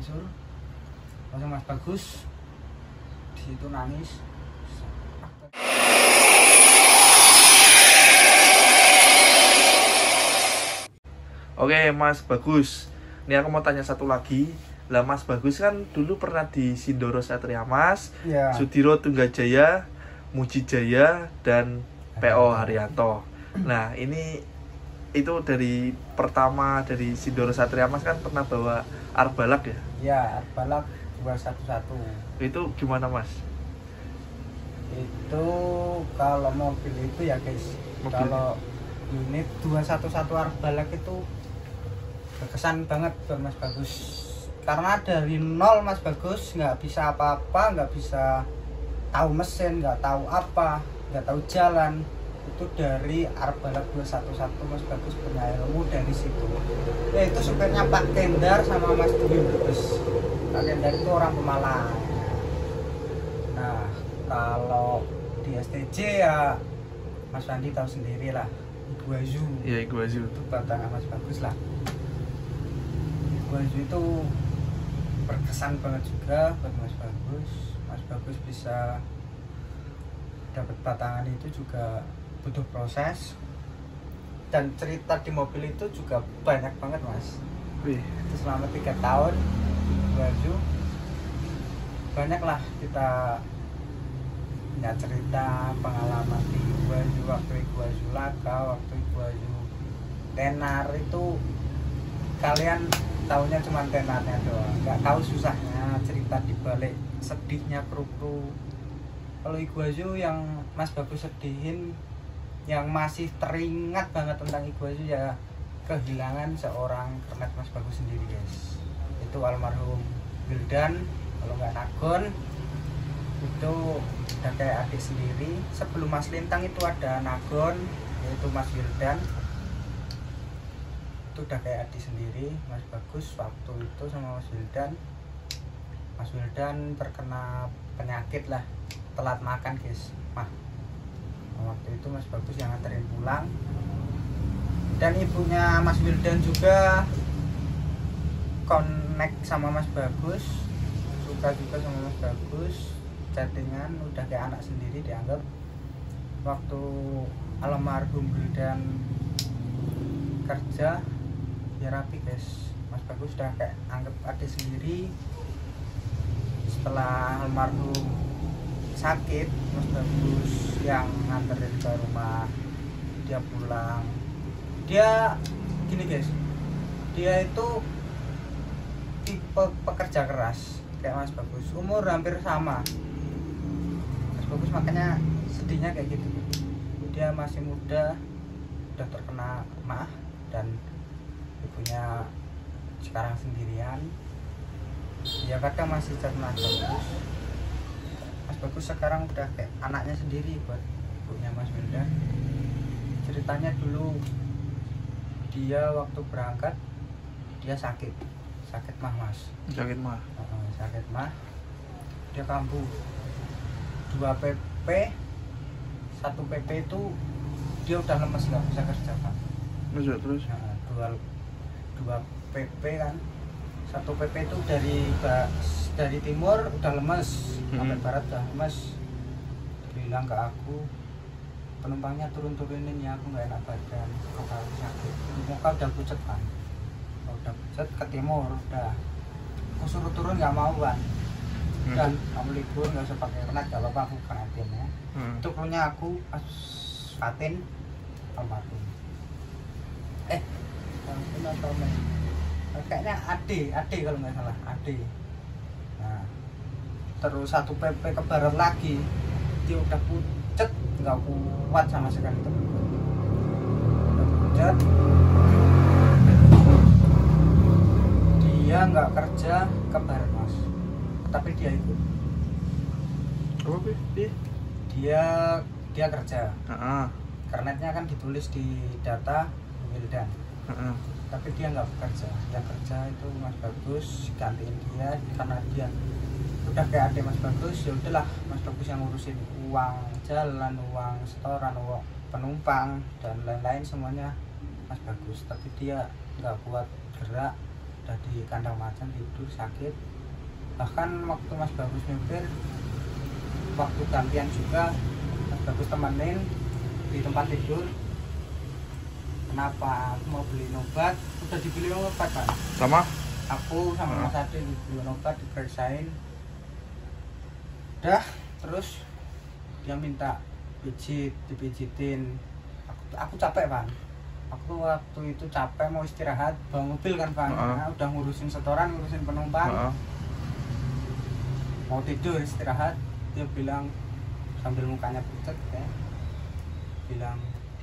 kasur, langsung Mas Bagus di situ nangis. Oke Mas Bagus, ini aku mau tanya satu lagi. Lah Mas Bagus kan dulu pernah di Sindoro Satria Mas, Ya. Sudiro Tunggajaya, Mujijaya, dan PO Haryanto. Nah ini itu dari pertama dari Sindoro Satria Mas kan pernah bawa Arbalak ya? Ya, Arbalak 211. Itu gimana Mas? Itu kalau mobil itu ya guys, Mobil. kalau unit 211 Arbalak itu berkesan banget buat Mas Bagus, karena dari nol Mas Bagus nggak bisa apa-apa, nggak bisa tahu mesin, nggak tahu apa, nggak tahu jalan. Itu dari Arbalak 211 Mas Bagus punya ilmu dari situ. Ya itu supirnya Pak Kendar sama Mas Dwi Brebes. Pak Kendar itu orang Pemalang. Nah kalau di STJ ya Mas Wandi tahu sendiri lah, Iguazu. Iya Iguazu. Itu batangan Mas Bagus lah. Iguazu itu berkesan banget juga buat Mas Bagus. Mas Bagus bisa dapat batangan itu juga butuh proses, dan cerita di mobil itu juga banyak banget Mas. Wih. Itu selama 3 tahun di Iguazu banyak lah kita punya cerita pengalaman di Iguazu, waktu Iguazu Laka, waktu Iguazu tenar. Itu kalian taunya cuma tenarnya doang, nggak tahu susahnya, cerita di balik sedihnya kru-kru. Kalau Iguazu yang Mas Bagus sedihin, yang masih teringat banget tentang Iguazu ya kehilangan seorang kernet Mas Bagus sendiri guys. Itu almarhum Wildan, kalau nggak Nagon, itu udah kayak adik sendiri. Sebelum Mas Lintang itu ada Nagon, yaitu Mas Wildan, itu udah kayak adik sendiri. Mas Bagus waktu itu sama Mas Wildan, Mas Wildan terkena penyakit lah, telat makan guys. Waktu itu Mas Bagus yang nganterin pulang, dan ibunya Mas Wildan juga connect sama Mas Bagus, suka juga sama Mas Bagus, chattingan udah kayak anak sendiri dianggap. Waktu almarhum Wildan kerja ya rapi guys, Mas Bagus udah kayak anggap adik sendiri. Setelah almarhum sakit, Mas Bagus yang nganterin ke rumah, dia pulang. Dia gini guys, dia itu tipe pekerja keras kayak Mas Bagus, umur hampir sama Mas Bagus, makanya sedihnya kayak gitu. Dia masih muda, udah terkena mah, dan ibunya sekarang sendirian. Ya kadang masih cerna Bagus. Mas Bagus sekarang udah kayak anaknya sendiri buat ibunya Mas Wildan. Ceritanya dulu dia waktu berangkat dia sakit mah Mas. Sakit mah. Sakit mah, dia kambuh 2 PP, 1 PP itu dia udah lemes, nggak bisa kerja Pak. Terus? Nah, 2 PP kan, 1 PP itu dari timur udah lemes, sampai barat udah lemes. Bilang ke aku, penumpangnya turunin ya, aku nggak enak badan, kepala sakit, muka udah pucet kan. Udah pucet, ke timur udah, aku suruh turun nggak mau kan. Dan kamu libur nggak usah pakai kernet, gak apa-apa, aku keretin ya. Itu punya aku pas Fatin almarhum. Almarhum atau kayaknya Ade kalau nggak salah, Ade. Nah, terus 1 PP ke barat lagi, dia udah pucet, nggak kuat sama sekali tuh. Udah pucet, dia nggak kerja ke barat Mas, tapi dia ikut. Apa sih? Dia kerja. Kernetnya kan ditulis di data Wildan. Tapi dia nggak bekerja. Yang kerja itu Mas Bagus gantiin dia, karena dia udah kayak adik Mas Bagus. Ya udahlah, Mas Bagus yang ngurusin uang jalan, uang setoran, uang penumpang dan lain-lain semuanya Mas Bagus. Tapi dia nggak kuat gerak, udah di kandang macan tidur sakit. Bahkan waktu Mas Bagus nyetir, waktu gantian juga Mas Bagus temenin di tempat tidur. Kenapa aku mau beli obat, udah dibeli obat kan, Sama? aku sama Mas Ade dibeli obat, diperiksain udah, terus dia minta dipijitin. Aku capek kan, aku waktu itu capek mau istirahat, bawa mobil kan Pak. Nah, udah ngurusin setoran, ngurusin penumpang, mau tidur istirahat, dia bilang sambil mukanya pucat ya, bilang,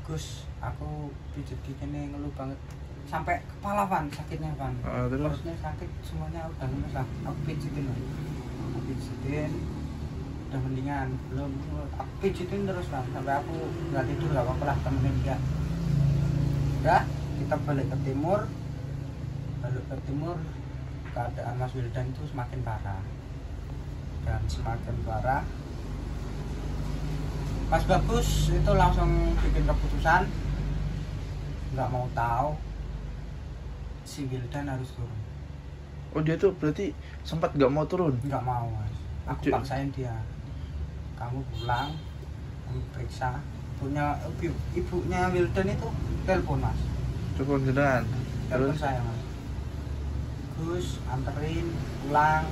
Gus, aku pijit gigi nih ngeluh banget sampai kepala Van, sakitnya Van, perutnya sakit semuanya udah lemes lah. Aku pijitin udah mendingan, belum, aku pijitin terus lah sampai aku nggak tidur, gak apa-apa lah, temenin dia. Udah, kita balik ke timur, keadaan Mas Wildan itu semakin parah dan semakin parah. Mas Bagus itu langsung bikin keputusan, nggak mau tahu, si Wildan harus turun. Oh, dia tuh berarti sempat nggak mau turun? Nggak mau Mas, aku paksain dia, kamu pulang, kamu periksa. Ibunya Wildan itu telepon Mas, telepon jenengan, telepon saya Mas, Gus anterin pulang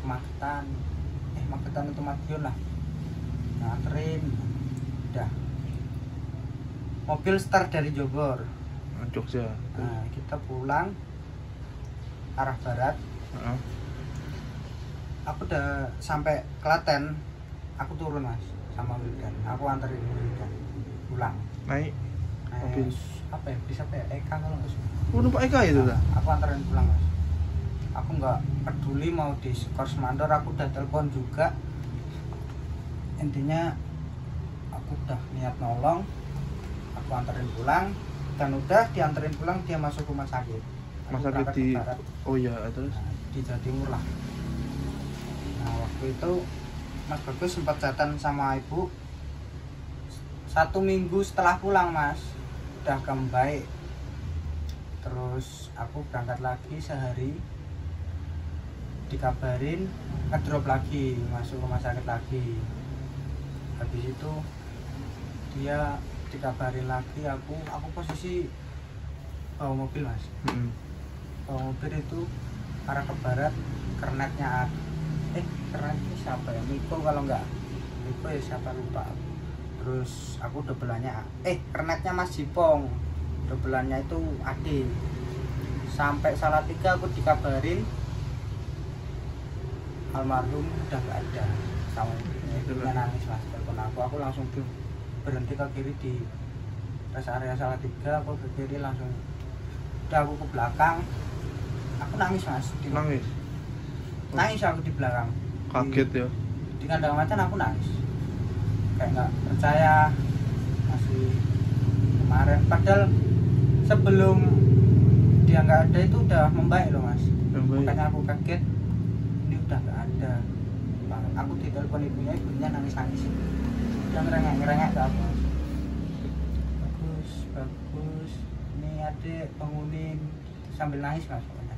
Magetan itu Madiun lah, nganterin. Udah, mobil start dari Jogor, Jogja. nah, kita pulang arah barat. Aku udah sampai Klaten, aku turun Mas sama Wildan, aku anterin Wildan pulang. Naik mobil apa ya, bisa apa ya, Eka kalau nggak salah. Numpak Eka itu Nah, aku anterin pulang Mas, aku nggak peduli mau di skors mandor, aku udah telepon juga. Intinya aku udah niat nolong, aku anterin pulang, dan udah dianterin pulang dia masuk rumah sakit. Rumah sakit di Barat. Oh iya, terus Di Jawa Timur lah. Nah, waktu itu Mas Bagus sempat chatan sama ibu 1 minggu setelah pulang Mas, udah membaik. Terus aku berangkat lagi sehari, dikabarin ngedrop lagi, masuk rumah sakit lagi. Habis itu dia dikabarin lagi, aku posisi bawa mobil Mas. Bawa mobil itu arah ke barat, kernetnya kernetnya siapa ya, Miko kalau enggak, Miko ya siapa lupa. Terus aku dobelannya kernetnya Mas Jipong, dobelannya itu Ade. Sampai Salatiga aku dikabarin almarhum udah nggak ada, sama ibunya nangis Mas, telepon aku langsung berhenti ke kiri di rest area Salatiga, aku ke kiri langsung, udah aku ke belakang, aku nangis Mas, nangis aku di belakang, kaget ya, di kandang macan aku nangis, kayak nggak percaya masih kemarin, padahal sebelum dia nggak ada itu udah membaik loh Mas, makanya aku kaget ini udah nggak ada. Aku ditelepon ibunya nangis dia ngerengek ke aku, bagus ini Adik bangunin, sambil nangis Mas, pokoknya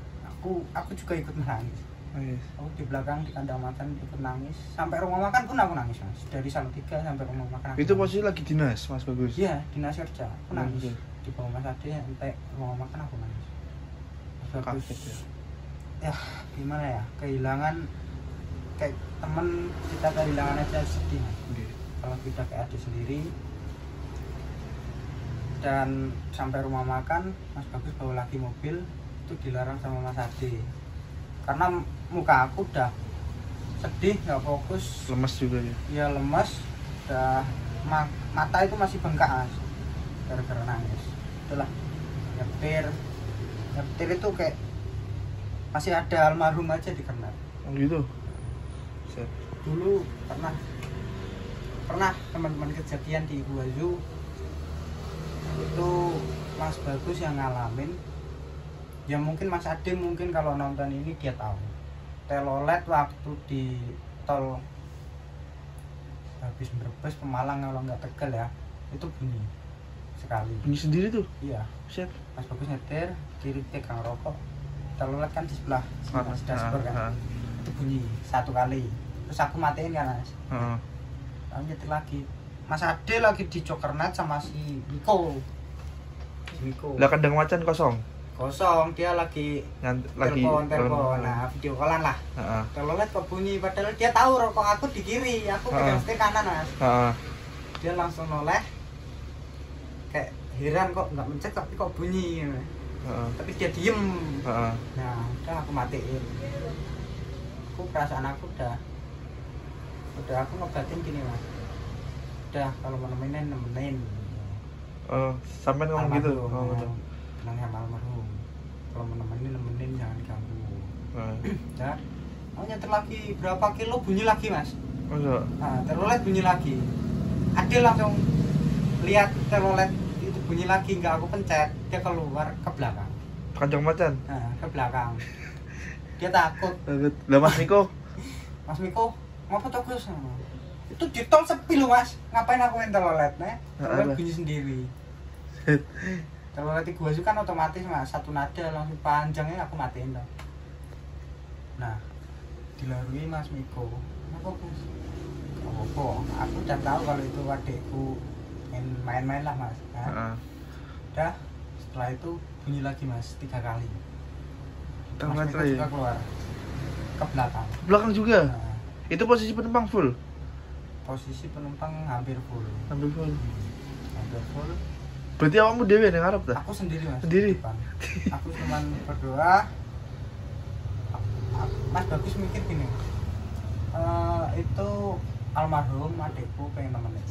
aku juga ikut menangis. Aku di belakang di kandang makan ikut nangis, sampai rumah makan pun aku nangis Mas, dari Salatiga sampai rumah makan itu posisi lagi dinas Mas Bagus? Iya, dinas kerja, aku nangis di bawah Mas Ade sampai rumah makan aku nangis. Bagus ya, gimana ya, kehilangan kayak temen kita, kehilangan aja sedih kalau kita kayak adik sendiri. Dan sampai rumah makan Mas Bagus bawa lagi mobil, itu dilarang sama Mas Ade karena muka aku udah sedih, nggak fokus, lemes juga ya, lemes, udah mata itu masih bengkak Mas, gara-gara nangis. Itulah nyetir itu kayak masih ada almarhum aja di kernet. Oh gitu. Dulu pernah teman-teman kejadian di Guazu itu Mas Bagus yang ngalamin. Ya mungkin Mas Ade mungkin kalau nonton ini dia tahu. Telolet waktu di tol habis Brebes Pemalang kalau nggak Tegal ya, itu bunyi sekali. Bunyi sendiri tuh? Iya. Set. Mas Bagus nyetir, kiri pegang rokok, telolet kan di sebelah sini, Mas, dashboard kan. Heeh. Itu bunyi 1 kali. Terus aku matiin kan, Mas. Heeh. Lalu nyetir lagi. Mas Ade lagi di Jokernet sama si Miko. Si Miko. Lah kandang macan kosong. Kosong, dia lagi Lagi telepon. Nah, video callan lah. Heeh. Telolet kok bunyi, padahal dia tahu rokok aku di kiri, aku pegang setir kanan, Mas. Heeh. Dia langsung noleh, kayak heran kok nggak mencet tapi kok bunyi. Heeh. Tapi dia diem. Heeh. Nah, udah aku matiin. Aku perasaan aku udah aku ngebatin gini, Mas. Udah kalau mau nemenin. Oh, sampai ngomong gitu. Oh, betul. Tenang sama almarhum. Kalau mau nemenin jangan diganggu. Dan mau nyetir lagi berapa kilo bunyi lagi, Mas. Masa? Nah, telolet bunyi lagi. Adil langsung lihat telolet itu bunyi lagi, nggak aku pencet, dia keluar ke belakang. Kandang macan. Nah, ke belakang. Dia takut. Takut. Lah Mas Miko. Mas Miko, ngapa tuh Gus? Itu di tol sepi loh, Mas. Ngapain aku main telolet, nah? Telolet bunyi sendiri. Telolet di gua kan otomatis, Mas. Satu nada langsung panjangnya aku matiin dong. Nah, dilalui Mas Miko. Kenapa Gus? Apa? Aku udah tahu kalau itu adekku main-main lah, Mas. Nah, udah setelah itu bunyi lagi, Mas, 3 kali. Mas Miko juga keluar ke belakang. Belakang juga. Nah, Itu posisi penumpang full. posisi penumpang hampir full. Hampir full. Hampir full. Berarti awakmu dewe yang ngarep dah. Aku sendiri, Mas. Sendiri? Di depan. Aku cuman berdoa. Mas Bagus mikir gini. Itu almarhum adekku pengen nemenin.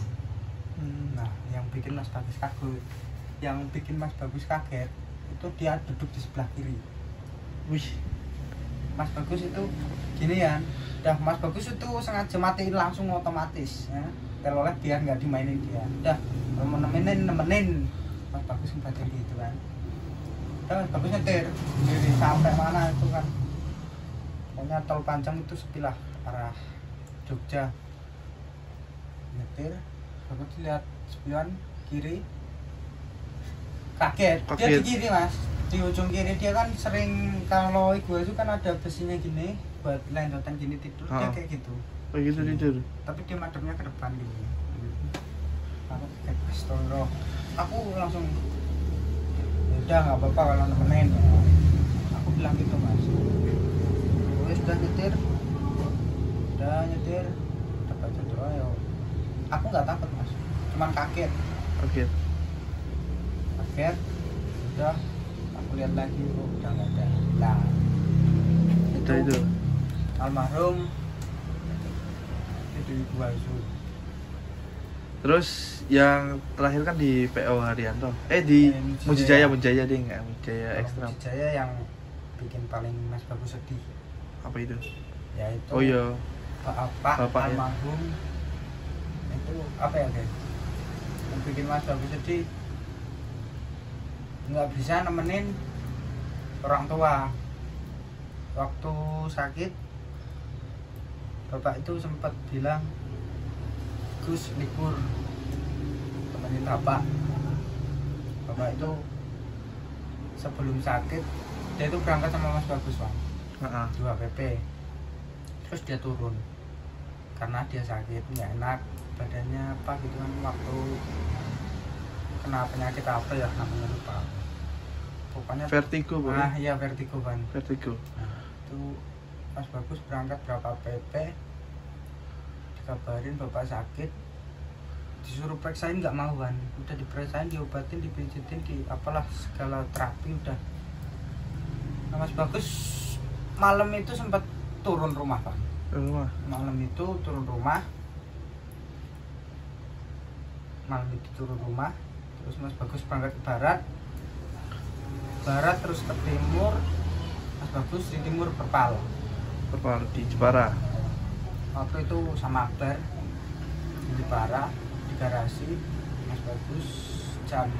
Nah, yang bikin Mas Bagus kaget, yang bikin Mas Bagus kaget itu dia duduk di sebelah kiri. Wih. Mas Bagus itu gini ya, udah Mas Bagus itu sengaja matiin langsung otomatis ya. Telolet biar nggak dimainin dia. Udah kalau mau nemenin Mas Bagus ngebatin gitu kan. Udah Mas Bagus nyetir sendiri sampai mana itu kan. Pokoknya tol panjang itu sepilah arah Jogja. Nyetir, Bagus lihat spion kiri. Kaget. Dia di kiri, Mas. Di ujung kiri dia kan sering kalau gue itu kan ada besinya gini buat lendotan gini tidur, dia kayak gitu. Oh gitu tidur. Tapi dia madepnya ke depan gini. Aku kayak astagfirullah. Aku langsung udah nggak apa-apa kalau nemenin. Aku bilang gitu, Mas. Gue sudah nyetir, dapat doa ya. Aku nggak takut, Mas. Cuman kaget. Udah aku lihat lagi, udah nggak ada. Nah, itu almarhum itu Ibu Azu. Terus yang terakhir kan di PO Haryanto. Di Mujijaya deh, nggak Mujijaya Ekstra. Mujijaya yang bikin paling Mas Bagus sedih. Apa itu? Ya itu. Oh iya. Bapak almarhum itu apa ya, guys? Yang bikin Mas Bagus sedih nggak bisa nemenin orang tua waktu sakit. Bapak itu sempat bilang, Gus libur temenin bapak itu sebelum sakit dia itu berangkat sama Mas Bagus, Bang. 2 PP terus dia turun karena dia sakit nggak enak badannya apa gitu kan, waktu kena penyakit apa ya namanya lupa. Pokoknya vertigo, Bang. Nah, iya vertigo, Bang. Vertigo. Nah, itu Mas Bagus berangkat berapa PP, dikabarin bapak sakit, disuruh periksain nggak mau kan, udah diperiksain, diobatin, dipijitin, di apalah segala terapi udah. Nah, Mas Bagus malam itu sempat turun rumah, Pak. Malam itu turun rumah, terus Mas Bagus berangkat ke barat terus ke timur. Mas Bagus di timur Perpal di Jepara. Waktu itu sama Akbar di Jepara di garasi. Mas Bagus jam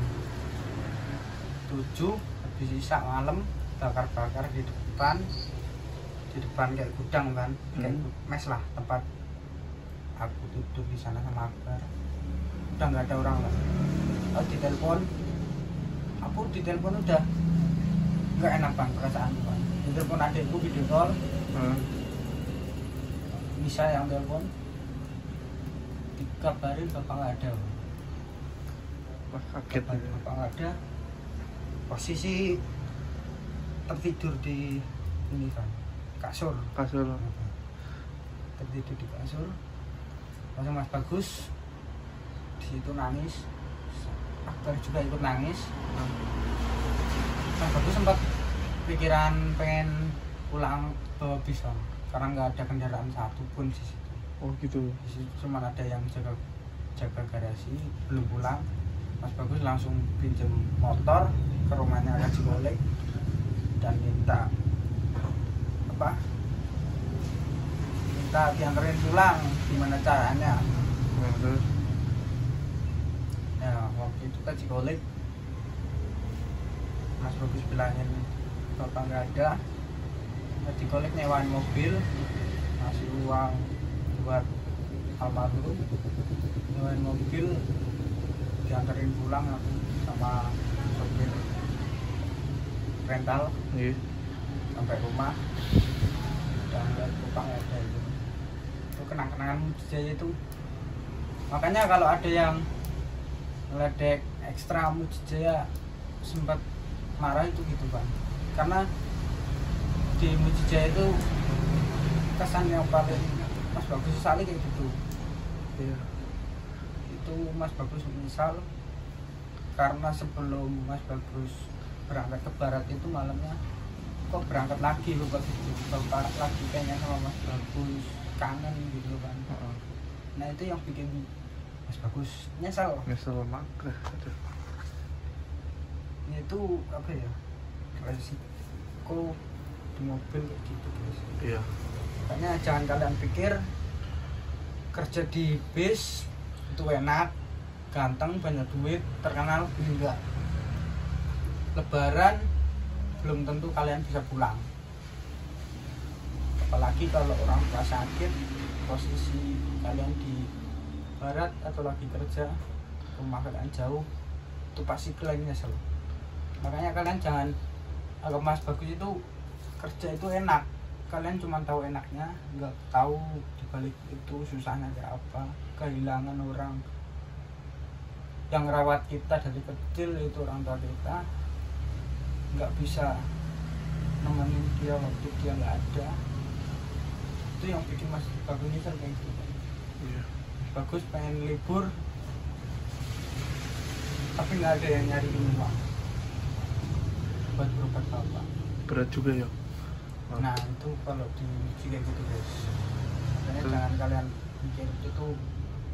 7 habis isak malam bakar di depan kayak gudang kan, kayak mes lah tempat aku tidur di sana sama Akbar. Udah nggak ada orang lah. Aku ditelepon udah nggak enak bang perasaan bang. Telepon adikku video call, bisa yang telepon, dikabarin bapak nggak ada. Wah, kaget. Bapak nggak ada, posisi tertidur di ini kan kasur. Tertidur di kasur, langsung Mas Bagus di situ nangis, aktor juga ikut nangis. Mas Bagus sempat pikiran pengen pulang bawa bis bang, karena nggak ada kendaraan satu pun di situ. Oh gitu. Di situ cuma ada yang jaga garasi, belum pulang. Mas Bagus langsung pinjam motor ke rumahnya Haji Golek dan minta dianterin pulang, gimana caranya. Terus Ya waktu itu Haji Golek, Mas Bagus bilangin bapak nggak ada. Haji Golek nyewain mobil, ngasih uang buat almarhum, nyewain mobil, dianterin pulang aku sama sopir rental sampai rumah. Dan lihat bapak nggak ada. Itu kenang-kenangan Mujijaya itu. Makanya kalau ada yang ngeledek ekstra Mujijaya sempat marah itu gitu bang, karena di Mujijaya itu kesan yang paling Mas Bagus sesali kayak gitu. iya. Itu Mas Bagus misal karena sebelum Mas Bagus berangkat ke barat itu malamnya kok berangkat lagi lupa gitu, bapak lagi kayaknya sama Mas Bagus, kangen gitu kan. Nah itu yang bikin Mas Bagus nyesel Mangga. itu apa ya, resiko di mobil kayak gitu guys. Iya. Makanya jangan kalian pikir kerja di bis itu enak, ganteng, banyak duit, terkenal. Enggak. Lebaran belum tentu kalian bisa pulang, apalagi kalau orang tua sakit, posisi kalian di barat atau lagi kerja, rumah kalian jauh, itu pasti kalian nyesel. Makanya kalian jangan anggap Mas Bagus itu kerja itu enak, kalian cuma tahu enaknya, nggak tahu dibalik itu susahnya kayak apa, kehilangan orang yang rawat kita dari kecil, itu orang tua kita, nggak bisa nemenin dia waktu dia nggak ada. Itu yang bikin Mas Bagus ini kayak gitu. Iya. Mas Bagus pengen libur tapi nggak ada yang nyariin uang buat berobat bapak. Berat juga ya. Nah itu kalau di kayak gitu guys, makanya jangan kalian mikir itu tuh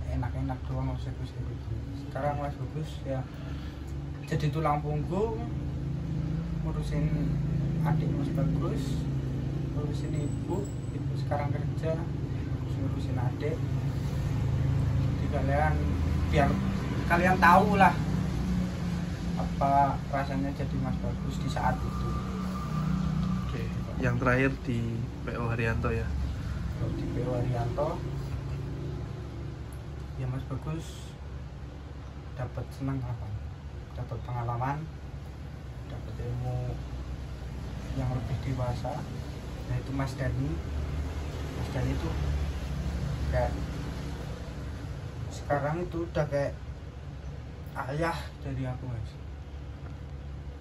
enak-enak doang Mas Bagus kayak gitu. Sekarang Mas Bagus ya jadi tulang punggung, ngurusin adik Mas Bagus, ngurusin ibu sekarang kerja, ngurusin adik. Jadi kalian biar kalian tahu lah apa rasanya jadi Mas Bagus di saat itu. Oke. Yang terakhir di PO Haryanto ya. Kalau di PO Haryanto ya Mas Bagus dapat senang apa? Dapat pengalaman, dapat ilmu yang lebih dewasa. Nah itu Mas Dani itu kayak sekarang itu udah kayak ayah dari aku Mas.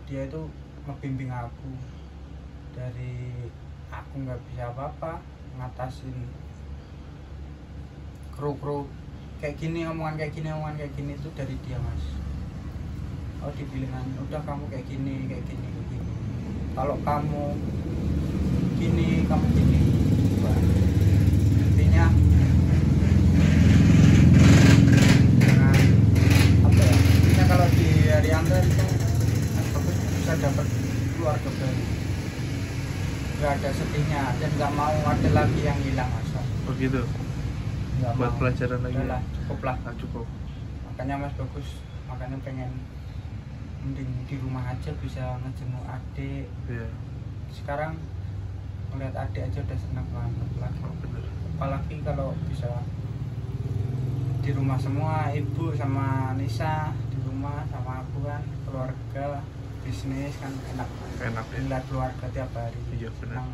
Dia itu ngebimbing aku dari aku nggak bisa apa-apa, ngatasin kru kayak gini, omongan kayak gini itu dari dia Mas. Oh dibilangan udah kamu kayak gini. Kalau kamu gini. Wah, intinya dengan apa ya? Intinya kalau di Haryanto itu Bagus bisa dapat keluarga baru. Gak ada sedihnya dan nggak mau ada lagi yang hilang Mas. Begitu. Nggak Buat mau. pelajaran lagi. Udah lah, cukup lah. Cukup. Makanya Mas Bagus pengen mending di rumah aja bisa ngejenguk adik. Iya. Sekarang melihat adik aja udah senang banget lagi. Bener. Apalagi kalau bisa di rumah semua, ibu sama Nisa di rumah sama aku kan, keluarga bisnis kan enak Enak ya. melihat keluarga tiap hari. Iya, benar. Senang.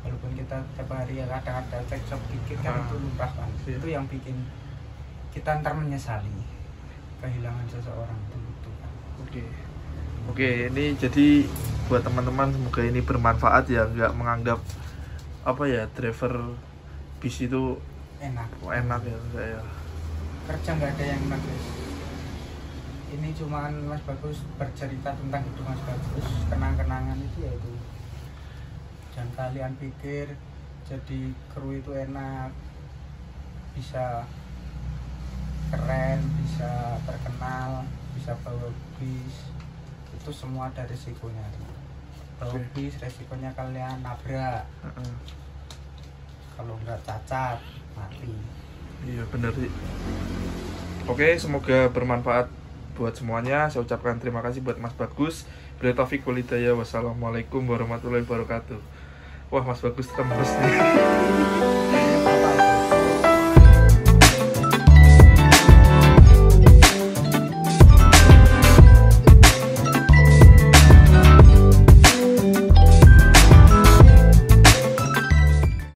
Walaupun kita tiap hari ya kadang ada cekcok dikit kan Ah. itu lumrah kan. Iya. Itu yang bikin kita ntar menyesali kehilangan seseorang itu kan. Oke, ini jadi buat teman-teman semoga ini bermanfaat ya, nggak menganggap apa ya driver bis itu Enak. enak ya, enggak ya. Kerja nggak ada yang enak guys. Ini cuman Mas Bagus bercerita tentang hidup Mas Bagus, kenang-kenangan itu ya itu. Jangan kalian pikir jadi kru itu enak, bisa keren, bisa terkenal, bisa bawa bis, itu semua ada resikonya. Bawa Oke. bis resikonya kalian nabrak, Heeh. kalau nggak cacat mati. Iya benar sih. Oke, semoga bermanfaat buat semuanya. Saya ucapkan terima kasih buat Mas Bagus. Bila taufik wal hidayah. Wassalamualaikum warahmatullahi wabarakatuh. Wah, Mas Bagus tembus nih.